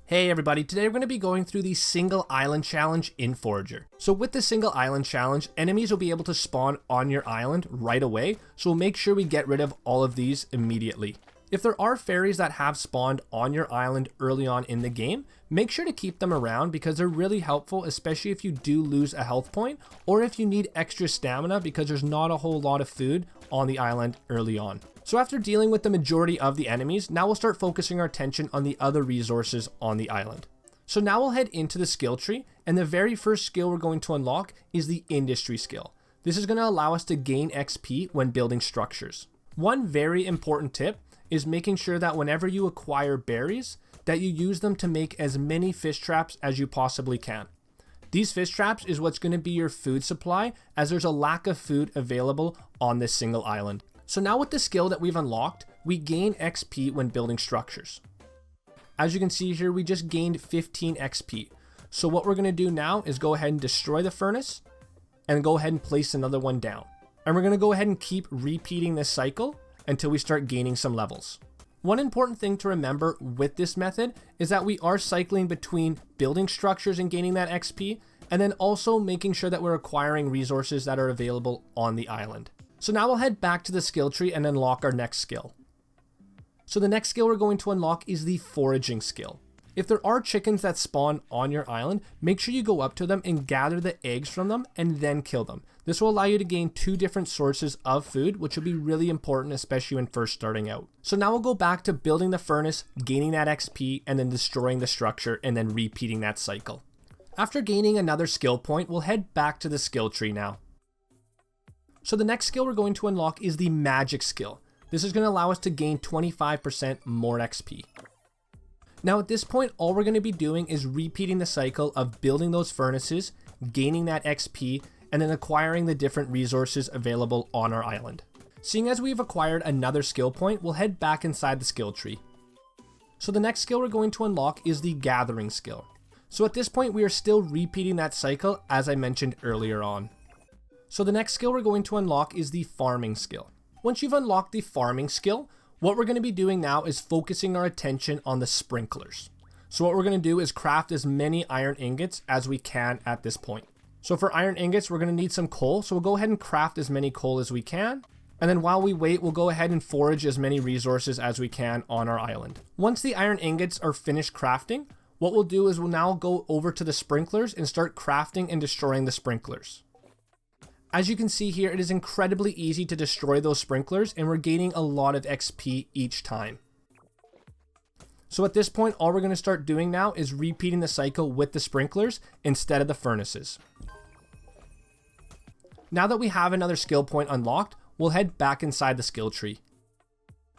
Hey everybody, today we're going to be going through the single island challenge in Forager. So with the single island challenge, enemies will be able to spawn on your island right away, so we'll make sure we get rid of all of these immediately. If there are fairies that have spawned on your island early on in the game, make sure to keep them around because they're really helpful, especially if you do lose a health point or if you need extra stamina because there's not a whole lot of food on the island early on. So after dealing with the majority of the enemies, now we'll start focusing our attention on the other resources on the island. So now we'll head into the skill tree, and the very first skill we're going to unlock is the industry skill. This is going to allow us to gain XP when building structures. One very important tip is making sure that whenever you acquire berries, that you use them to make as many fish traps as you possibly can. These fish traps is what's going to be your food supply, as there's a lack of food available on this single island. So now with the skill that we've unlocked, we gain XP when building structures. As you can see here, we just gained 15 XP. So what we're going to do now is go ahead and destroy the furnace and go ahead and place another one down. And we're going to go ahead and keep repeating this cycle until we start gaining some levels. One important thing to remember with this method is that we are cycling between building structures and gaining that XP, and then also making sure that we're acquiring resources that are available on the island. So now we'll head back to the skill tree and unlock our next skill. So the next skill we're going to unlock is the foraging skill. If there are chickens that spawn on your island, make sure you go up to them and gather the eggs from them and then kill them. This will allow you to gain 2 different sources of food, which will be really important, especially when first starting out. So now we'll go back to building the furnace, gaining that XP, and then destroying the structure, and then repeating that cycle. After gaining another skill point, we'll head back to the skill tree now. So the next skill we're going to unlock is the magic skill. This is going to allow us to gain 25% more XP. Now at this point, all we're going to be doing is repeating the cycle of building those furnaces, gaining that XP, and then acquiring the different resources available on our island. Seeing as we've acquired another skill point, we'll head back inside the skill tree. So the next skill we're going to unlock is the gathering skill. So at this point, we are still repeating that cycle as I mentioned earlier on. So the next skill we're going to unlock is the farming skill. Once you've unlocked the farming skill, what we're going to be doing now is focusing our attention on the sprinklers. So what we're going to do is craft as many iron ingots as we can at this point. So for iron ingots, we're going to need some coal. So we'll go ahead and craft as many coal as we can. And then while we wait, we'll go ahead and forage as many resources as we can on our island. Once the iron ingots are finished crafting, what we'll do is we'll now go over to the sprinklers and start crafting and destroying the sprinklers. As you can see here, it is incredibly easy to destroy those sprinklers, and we're gaining a lot of XP each time. So at this point, all we're going to start doing now is repeating the cycle with the sprinklers instead of the furnaces. Now that we have another skill point unlocked, we'll head back inside the skill tree.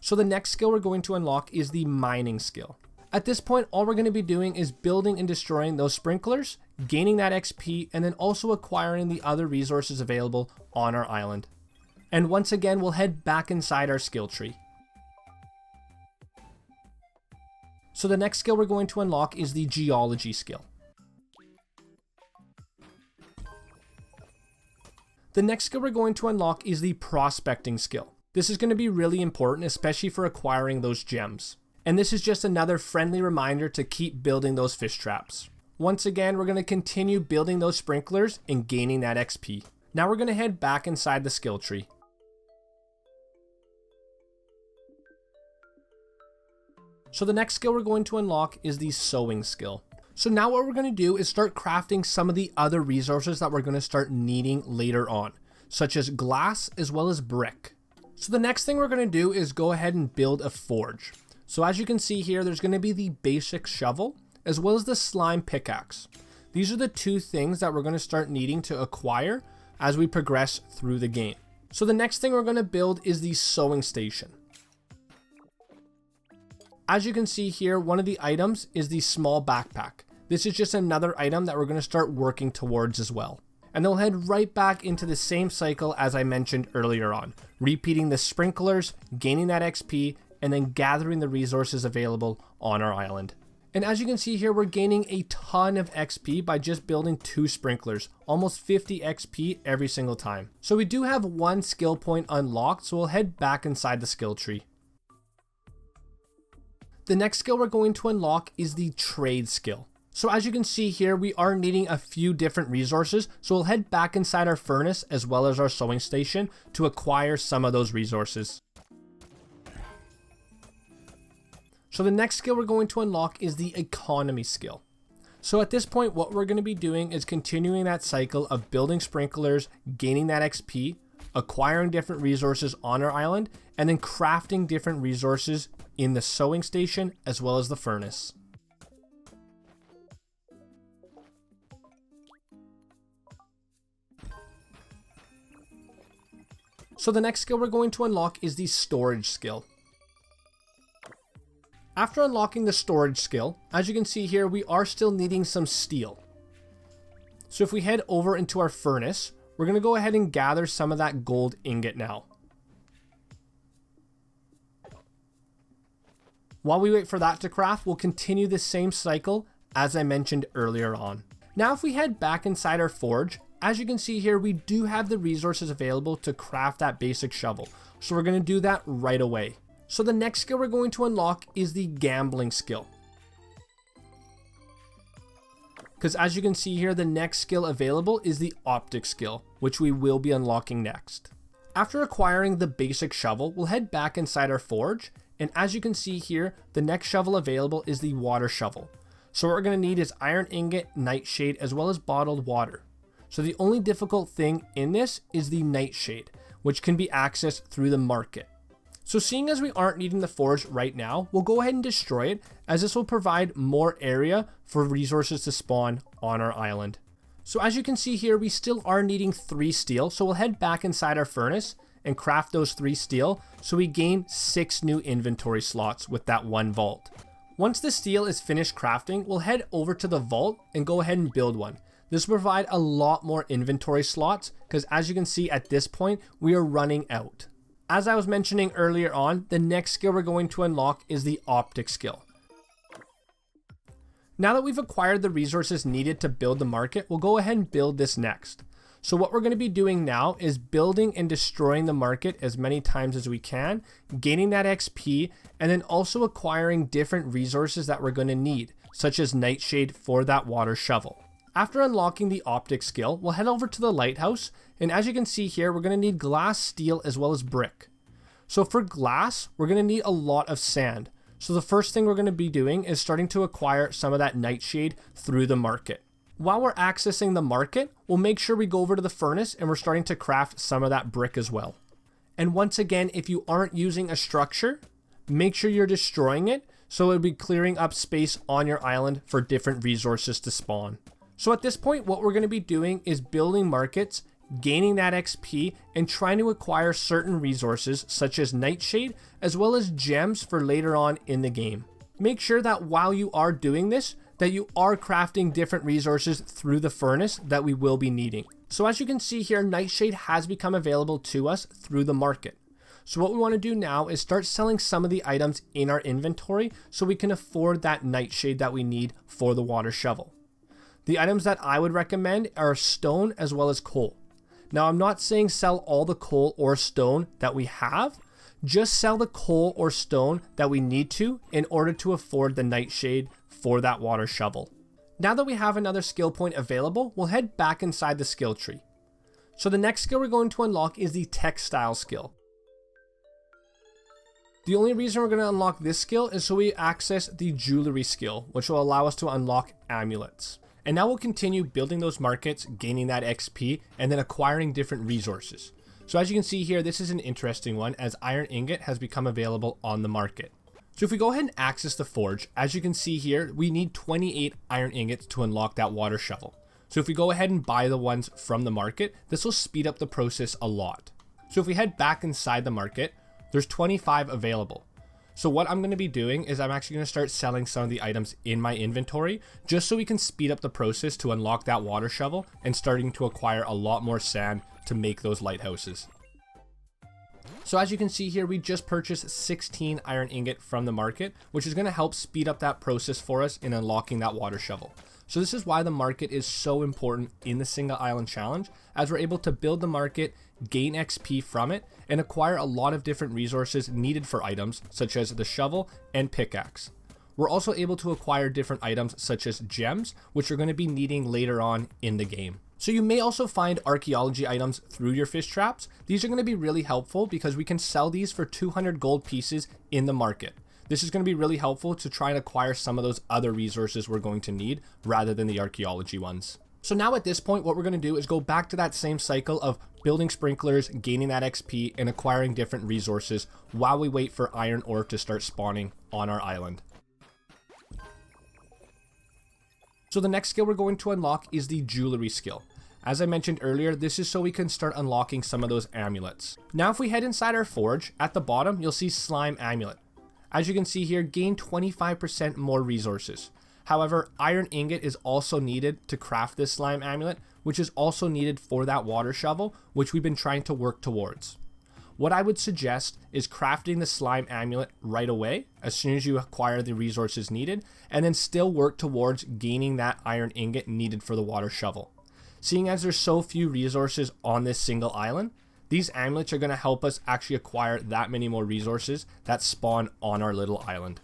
So the next skill we're going to unlock is the mining skill. At this point, all we're going to be doing is building and destroying those sprinklers, gaining that XP, and then also acquiring the other resources available on our island. And once again, we'll head back inside our skill tree. So the next skill we're going to unlock is the geology skill. The next skill we're going to unlock is the prospecting skill. This is going to be really important, especially for acquiring those gems. And this is just another friendly reminder to keep building those fish traps. Once again, we're going to continue building those sprinklers and gaining that XP. Now we're going to head back inside the skill tree. So the next skill we're going to unlock is the sewing skill. So now what we're going to do is start crafting some of the other resources that we're going to start needing later on, such as glass as well as brick. So the next thing we're going to do is go ahead and build a forge. So as you can see here, there's going to be the basic shovel as well as the slime pickaxe. These are the 2 things that we're going to start needing to acquire as we progress through the game. So the next thing we're going to build is the sewing station. As you can see here, one of the items is the small backpack. This is just another item that we're going to start working towards as well. And they'll head right back into the same cycle as I mentioned earlier on, repeating the sprinklers, gaining that XP, and then gathering the resources available on our island. And as you can see here, we're gaining a ton of XP by just building 2 sprinklers, almost 50 XP every single time. So we do have 1 skill point unlocked, so we'll head back inside the skill tree. The next skill we're going to unlock is the trade skill. So as you can see here, we are needing a few different resources, so we'll head back inside our furnace as well as our sewing station to acquire some of those resources. So the next skill we're going to unlock is the economy skill. So at this point, what we're going to be doing is continuing that cycle of building sprinklers, gaining that XP, acquiring different resources on our island, and then crafting different resources in the sewing station as well as the furnace. So the next skill we're going to unlock is the storage skill. After unlocking the storage skill, as you can see here, we are still needing some steel. So if we head over into our furnace, we're going to go ahead and gather some of that gold ingot now. While we wait for that to craft, we'll continue the same cycle as I mentioned earlier on. Now if we head back inside our forge, as you can see here, we do have the resources available to craft that basic shovel. So we're going to do that right away. So the next skill we're going to unlock is the gambling skill. Because as you can see here, the next skill available is the optic skill, which we will be unlocking next. After acquiring the basic shovel, we'll head back inside our forge. And as you can see here, the next shovel available is the water shovel. So what we're going to need is iron ingot, nightshade, as well as bottled water. So the only difficult thing in this is the nightshade, which can be accessed through the market. So seeing as we aren't needing the forge right now, we'll go ahead and destroy it, as this will provide more area for resources to spawn on our island. So as you can see here, we still are needing 3 steel, so we'll head back inside our furnace and craft those 3 steel, so we gain 6 new inventory slots with that 1 vault. Once the steel is finished crafting, we'll head over to the vault and go ahead and build one. This will provide a lot more inventory slots, because as you can see at this point, we are running out. As I was mentioning earlier on, the next skill we're going to unlock is the optic skill. Now that we've acquired the resources needed to build the market, we'll go ahead and build this next. So what we're going to be doing now is building and destroying the market as many times as we can, gaining that XP, and then also acquiring different resources that we're going to need, such as nightshade for that water shovel. After unlocking the optic skill, we'll head over to the lighthouse, and as you can see here, we're going to need glass, steel, as well as brick. So for glass, we're going to need a lot of sand. So the first thing we're going to be doing is starting to acquire some of that nightshade through the market. While we're accessing the market, we'll make sure we go over to the furnace and we're starting to craft some of that brick as well. And once again, if you aren't using a structure, make sure you're destroying it, so it'll be clearing up space on your island for different resources to spawn. So at this point, what we're going to be doing is building markets, gaining that XP, and trying to acquire certain resources such as nightshade, as well as gems for later on in the game. Make sure that while you are doing this, that you are crafting different resources through the furnace that we will be needing. So as you can see here, nightshade has become available to us through the market. So what we want to do now is start selling some of the items in our inventory so we can afford that nightshade that we need for the water shovel. The items that I would recommend are stone as well as coal. Now I'm not saying sell all the coal or stone that we have, just sell the coal or stone that we need to in order to afford the nightshade for that water shovel. Now that we have another skill point available, we'll head back inside the skill tree. So the next skill we're going to unlock is the textile skill. The only reason we're going to unlock this skill is so we access the jewelry skill, which will allow us to unlock amulets. And now we'll continue building those markets, gaining that XP, and then acquiring different resources. So as you can see here, this is an interesting one, as iron ingot has become available on the market. So if we go ahead and access the forge, as you can see here, we need 28 iron ingots to unlock that water shovel. So if we go ahead and buy the ones from the market, this will speed up the process a lot. So if we head back inside the market, there's 25 available. So what I'm going to be doing is I'm actually going to start selling some of the items in my inventory, just so we can speed up the process to unlock that water shovel and starting to acquire a lot more sand to make those lighthouses. So as you can see here, we just purchased 16 iron ingot from the market, which is going to help speed up that process for us in unlocking that water shovel. So this is why the market is so important in the single island challenge, as we're able to build the market, gain XP from it, and acquire a lot of different resources needed for items such as the shovel and pickaxe. We're also able to acquire different items such as gems, which we're going to be needing later on in the game. So you may also find archaeology items through your fish traps. These are going to be really helpful because we can sell these for 200 gold pieces in the market. This is going to be really helpful to try and acquire some of those other resources we're going to need rather than the archaeology ones. So now at this point, what we're going to do is go back to that same cycle of building sprinklers, gaining that XP, and acquiring different resources while we wait for iron ore to start spawning on our island. So the next skill we're going to unlock is the jewelry skill. As I mentioned earlier, this is so we can start unlocking some of those amulets. Now if we head inside our forge, at the bottom you'll see slime amulet. As you can see here, gain 25% more resources. However, iron ingot is also needed to craft this slime amulet, which is also needed for that water shovel, which we've been trying to work towards. What I would suggest is crafting the slime amulet right away, as soon as you acquire the resources needed, and then still work towards gaining that iron ingot needed for the water shovel. Seeing as there's so few resources on this single island, these amulets are going to help us actually acquire that many more resources that spawn on our little island.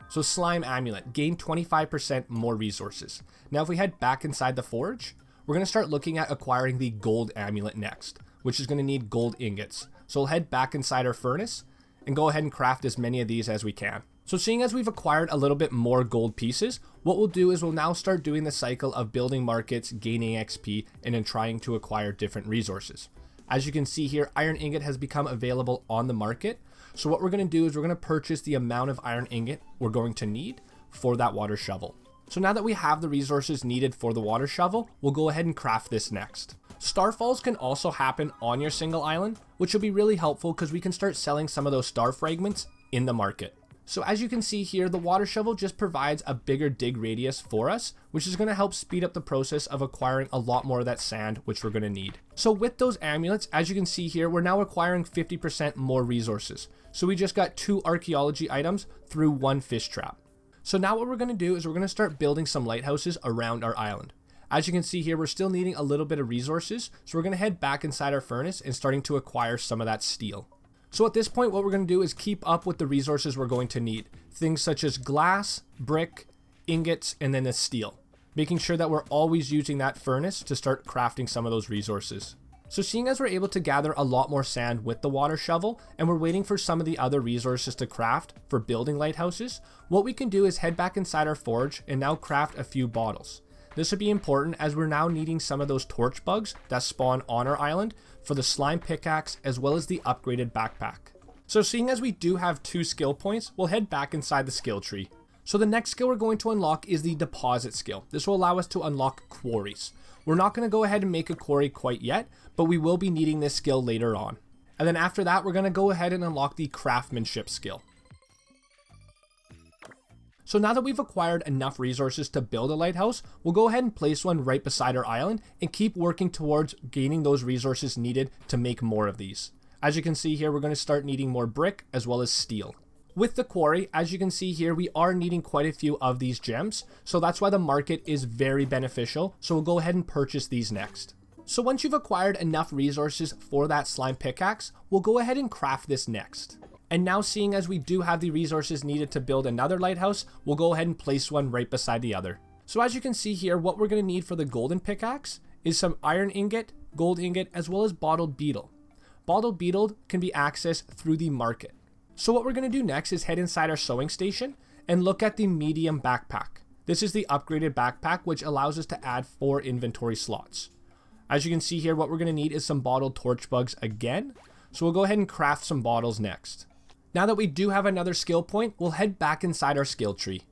So slime amulet, gain 25% more resources. Now if we head back inside the forge, we're going to start looking at acquiring the gold amulet next, which is going to need gold ingots. So we'll head back inside our furnace and go ahead and craft as many of these as we can. So seeing as we've acquired a little bit more gold pieces, what we'll do is we'll now start doing the cycle of building markets, gaining XP, and then trying to acquire different resources. As you can see here, iron ingot has become available on the market. So what we're going to do is we're going to purchase the amount of iron ingot we're going to need for that water shovel. So now that we have the resources needed for the water shovel, we'll go ahead and craft this next. Starfalls can also happen on your single island, which will be really helpful because we can start selling some of those star fragments in the market. So as you can see here, the water shovel just provides a bigger dig radius for us, which is going to help speed up the process of acquiring a lot more of that sand, which we're going to need. So with those amulets, as you can see here, we're now acquiring 50% more resources. So we just got 2 archaeology items through 1 fish trap. So now what we're going to do is we're going to start building some lighthouses around our island. As you can see here, we're still needing a little bit of resources, so we're going to head back inside our furnace and starting to acquire some of that steel. So at this point, what we're going to do is keep up with the resources we're going to need. Things such as glass, brick, ingots, and then the steel. Making sure that we're always using that furnace to start crafting some of those resources. So seeing as we're able to gather a lot more sand with the water shovel, and we're waiting for some of the other resources to craft for building lighthouses, what we can do is head back inside our forge and now craft a few bottles. This would be important as we're now needing some of those torch bugs that spawn on our island for the slime pickaxe as well as the upgraded backpack. So seeing as we do have 2 skill points, we'll head back inside the skill tree. So the next skill we're going to unlock is the deposit skill. This will allow us to unlock quarries. We're not going to go ahead and make a quarry quite yet, but we will be needing this skill later on. And then after that, we're going to go ahead and unlock the craftsmanship skill. So now that we've acquired enough resources to build a lighthouse, we'll go ahead and place one right beside our island and keep working towards gaining those resources needed to make more of these. As you can see here, we're going to start needing more brick as well as steel. With the quarry, as you can see here, we are needing quite a few of these gems, so that's why the market is very beneficial, so we'll go ahead and purchase these next. So once you've acquired enough resources for that slime pickaxe, we'll go ahead and craft this next. And now seeing as we do have the resources needed to build another lighthouse, we'll go ahead and place one right beside the other. So as you can see here, what we're going to need for the golden pickaxe is some iron ingot, gold ingot, as well as bottled beetle. Bottled beetle can be accessed through the market. So what we're going to do next is head inside our sewing station and look at the medium backpack. This is the upgraded backpack, which allows us to add 4 inventory slots. As you can see here, what we're going to need is some bottled torch bugs again. So we'll go ahead and craft some bottles next. Now that we do have another skill point, we'll head back inside our skill tree.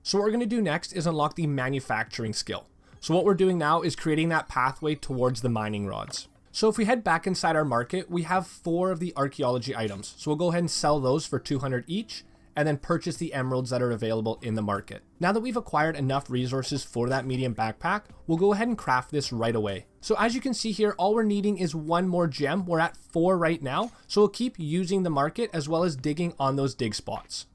So what we're going to do next is unlock the manufacturing skill. So what we're doing now is creating that pathway towards the mining rods. So if we head back inside our market, we have 4 of the archaeology items. So we'll go ahead and sell those for 200 each, and then purchase the emeralds that are available in the market. Now that we've acquired enough resources for that medium backpack, we'll go ahead and craft this right away. So as you can see here, all we're needing is 1 more gem. We're at 4 right now, so we'll keep using the market as well as digging on those dig spots.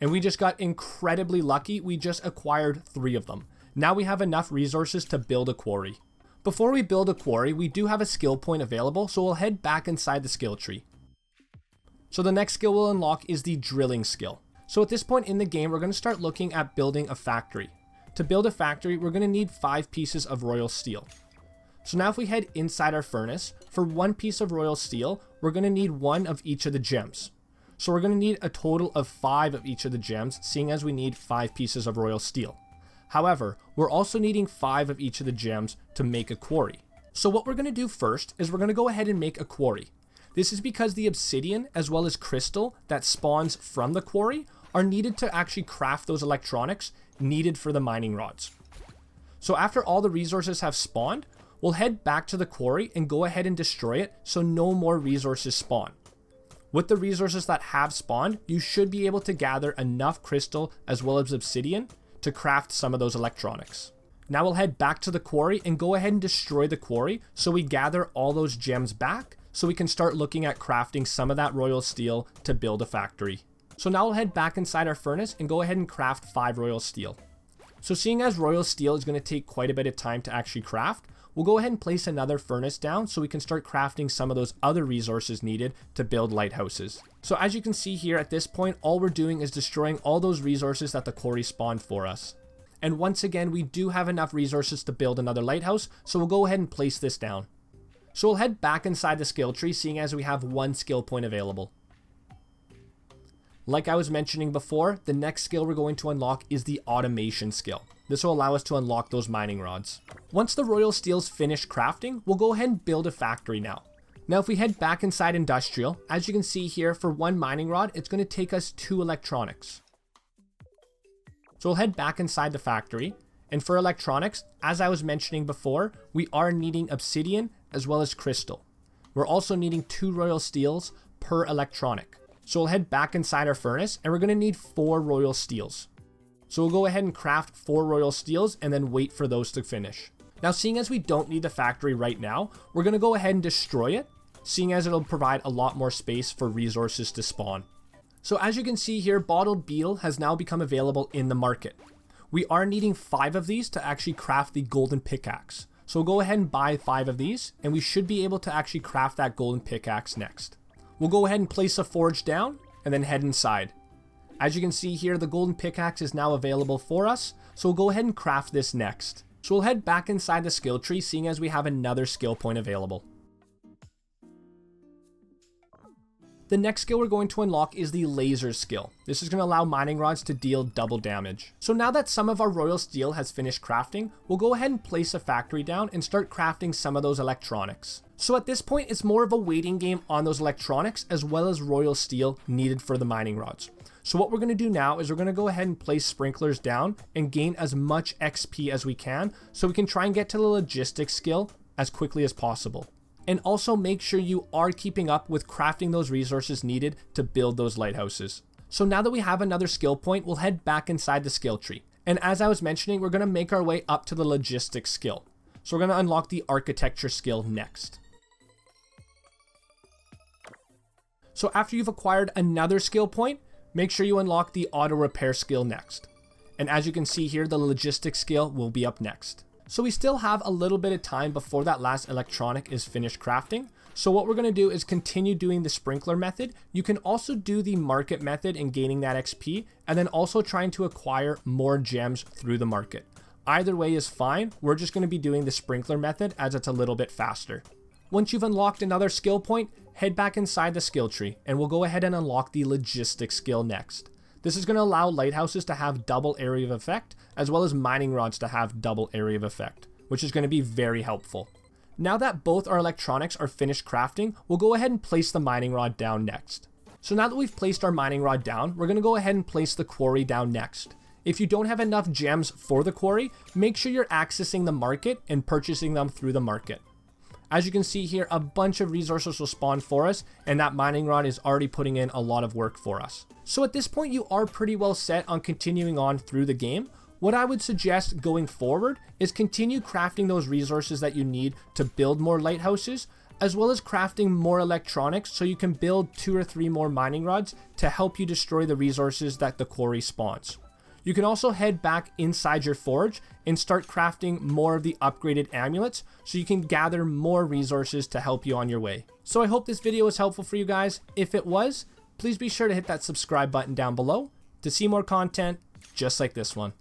And we just got incredibly lucky. We just acquired 3 of them. Now we have enough resources to build a quarry. Before we build a quarry, we do have a skill point available, so we'll head back inside the skill tree. So the next skill we'll unlock is the drilling skill. So at this point in the game, we're going to start looking at building a factory. To build a factory, we're going to need 5 pieces of royal steel. So now if we head inside our furnace, for 1 piece of royal steel, we're going to need 1 of each of the gems. So we're going to need a total of 5 of each of the gems, seeing as we need 5 pieces of royal steel. However, we're also needing 5 of each of the gems to make a quarry. So what we're going to do first is we're going to go ahead and make a quarry. This is because the obsidian as well as crystal that spawns from the quarry are needed to actually craft those electronics needed for the mining rods. So after all the resources have spawned, we'll head back to the quarry and go ahead and destroy it so no more resources spawn. With the resources that have spawned, you should be able to gather enough crystal as well as obsidian to craft some of those electronics. Now we'll head back to the quarry and go ahead and destroy the quarry so we gather all those gems back so we can start looking at crafting some of that royal steel to build a factory. So now we'll head back inside our furnace and go ahead and craft 5 royal steel. So seeing as royal steel is going to take quite a bit of time to actually craft, we'll go ahead and place another furnace down so we can start crafting some of those other resources needed to build lighthouses. So as you can see here at this point, all we're doing is destroying all those resources that the quarry spawned for us. And once again, we do have enough resources to build another lighthouse, so we'll go ahead and place this down. So we'll head back inside the skill tree, seeing as we have 1 skill point available. Like I was mentioning before, the next skill we're going to unlock is the automation skill. This will allow us to unlock those mining rods. Once the royal steel's finished crafting, we'll go ahead and build a factory now. Now if we head back inside industrial, as you can see here, for 1 mining rod, it's going to take us 2 electronics. So we'll head back inside the factory, and for electronics, as I was mentioning before, we are needing obsidian as well as crystal. We're also needing 2 royal steels per electronic. So we'll head back inside our furnace, and we're going to need 4 royal steels. So we'll go ahead and craft 4 royal steels and then wait for those to finish. Now seeing as we don't need the factory right now, we're going to go ahead and destroy it, seeing as it'll provide a lot more space for resources to spawn. So as you can see here, bottled beetle has now become available in the market. We are needing 5 of these to actually craft the golden pickaxe. So we'll go ahead and buy 5 of these, and we should be able to actually craft that golden pickaxe next. We'll go ahead and place a forge down and then head inside. As you can see here, the golden pickaxe is now available for us, so we'll go ahead and craft this next. So we'll head back inside the skill tree, seeing as we have another skill point available. The next skill we're going to unlock is the laser skill. This is going to allow mining rods to deal double damage. So now that some of our royal steel has finished crafting, we'll go ahead and place a factory down and start crafting some of those electronics. So at this point, it's more of a waiting game on those electronics as well as royal steel needed for the mining rods. So what we're going to do now is we're going to go ahead and place sprinklers down and gain as much XP as we can so we can try and get to the logistics skill as quickly as possible. And also make sure you are keeping up with crafting those resources needed to build those lighthouses. So now that we have another skill point, we'll head back inside the skill tree. And as I was mentioning, we're going to make our way up to the logistics skill. So we're going to unlock the architecture skill next. So after you've acquired another skill point, make sure you unlock the auto repair skill next. And as you can see here, the logistics skill will be up next. So we still have a little bit of time before that last electronic is finished crafting. So what we're going to do is continue doing the sprinkler method. You can also do the market method and gaining that XP, and then also trying to acquire more gems through the market. Either way is fine. We're just going to be doing the sprinkler method as it's a little bit faster. Once you've unlocked another skill point, head back inside the skill tree, and we'll go ahead and unlock the logistics skill next. This is going to allow lighthouses to have double area of effect, as well as mining rods to have double area of effect, which is going to be very helpful. Now that both our electronics are finished crafting, we'll go ahead and place the mining rod down next. So now that we've placed our mining rod down, we're going to go ahead and place the quarry down next. If you don't have enough gems for the quarry, make sure you're accessing the market and purchasing them through the market. As you can see here, a bunch of resources will spawn for us, and that mining rod is already putting in a lot of work for us. So at this point, you are pretty well set on continuing on through the game. What I would suggest going forward is continue crafting those resources that you need to build more lighthouses, as well as crafting more electronics so you can build 2 or 3 more mining rods to help you destroy the resources that the quarry spawns. You can also head back inside your forge and start crafting more of the upgraded amulets so you can gather more resources to help you on your way. So I hope this video was helpful for you guys. If it was, please be sure to hit that subscribe button down below to see more content just like this one.